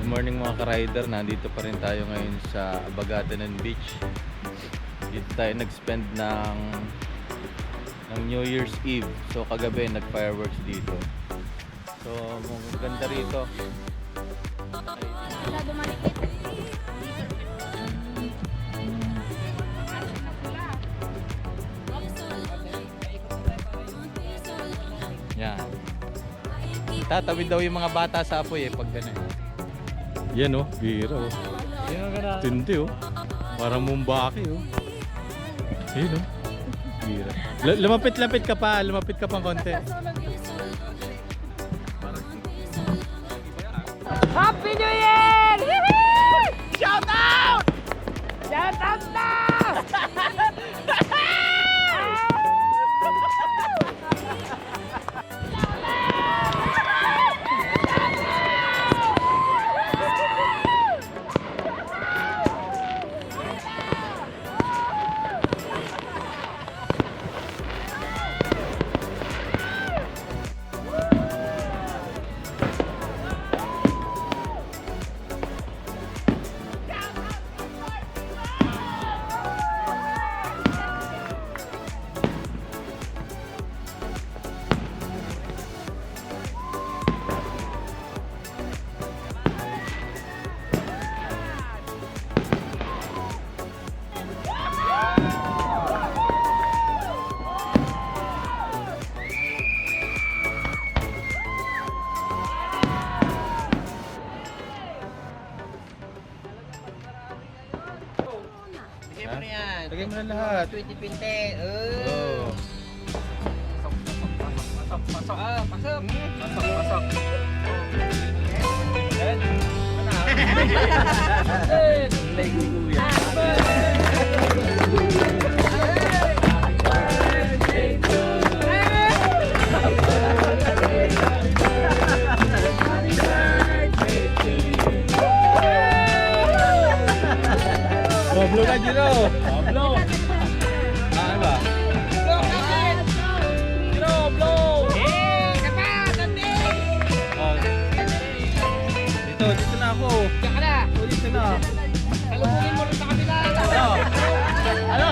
morning mga ka-rider, nandito pa rin tayo ngayon sa Abagatanen Beach. Dito tayo nag-spend ng New Year's Eve. So kagabi nag-fireworks dito. So ganda rito. Yan. Tatawid daw yung mga bata sa apoy pag ganun. Yan oh, bira oh. Tindi oh. Parang mumbaki oh. Yan oh. Bira. Lumapit-lapit ka pa, lumapit ka pang konti. Happy New Year! Shout out! Shout out na! Lagay mo na lahat. 20-20. Oh. Pasok. Pasok. Pasok. Pablo ka, Gino! Pablo! Ano ba? Gino, blow! Eh, kapa, tandi! Dito na ako. Diyan ka na! Dito na. Salubungin mo rin sa kabila! Ano?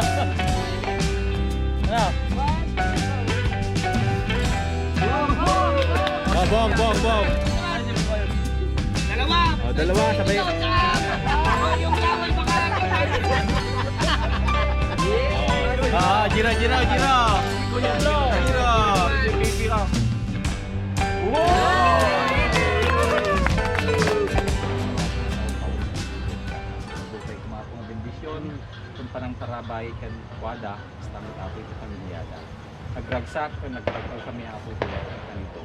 Bong! Dalawa! Dalawa, sabay. Yung kamay baka Gira. Kuya Blo. Gira. Bukay kumapong bendisyon kung parang tarabay kan kuada, stang apoy sa pamilyada. Nagragsak, nagtagpal kami apo sila kanito.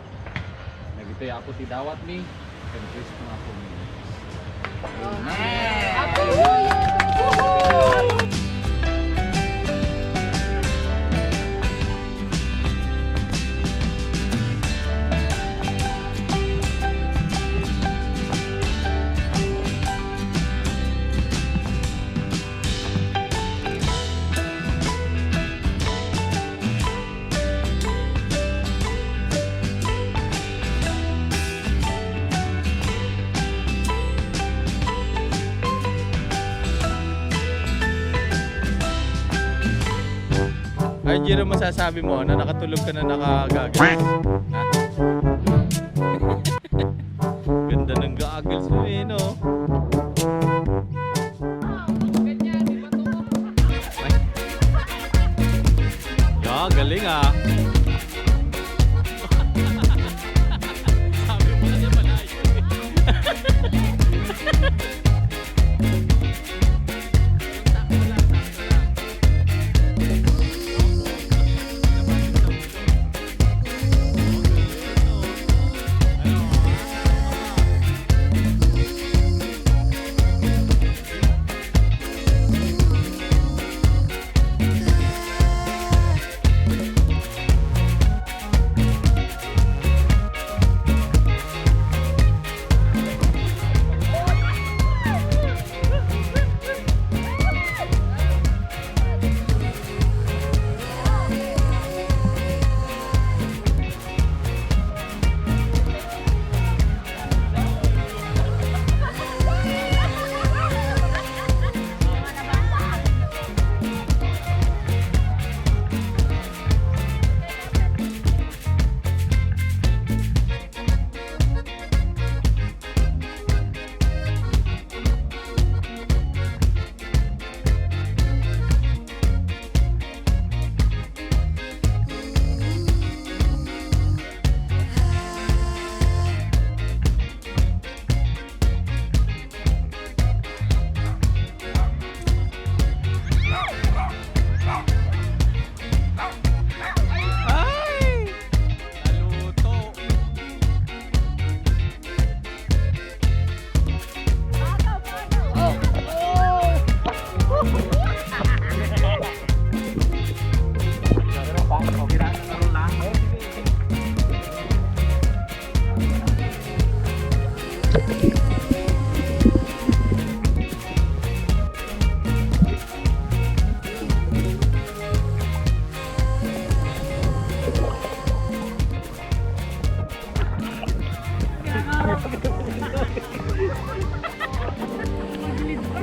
Nagito yung apo ti dawat mi, kan Chris mga apo mi. Happy New Year! Ay, Giro, masasabi mo na nakatulog ka na nakagagal? Ha? Ganda ng goggles mo eh, no? Galing ah! Sabi mo na niya malayo eh.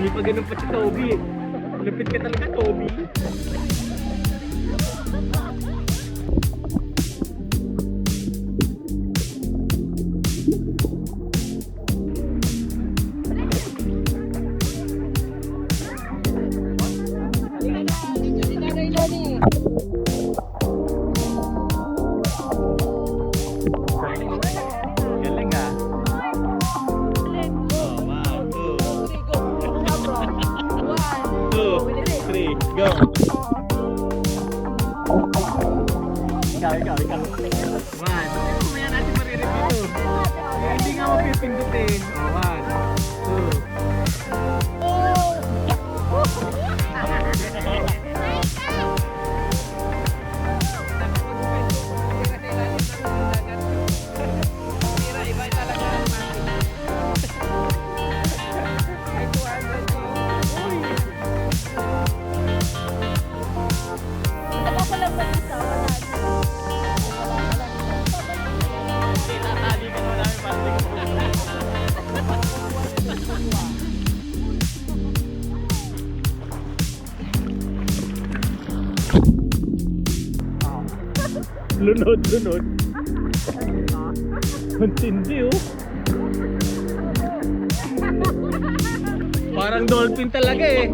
May pa ganun pa si Toby. Lupit ka talaga, Toby. Galing ah. Oh, 1, 2, 3, go! Ikaw. Man, mamaya natin marireview. Hindi nga mapipindutin. 1, 2, 3, go! Lunod. Ang tindi oh. Parang dolphin talaga eh.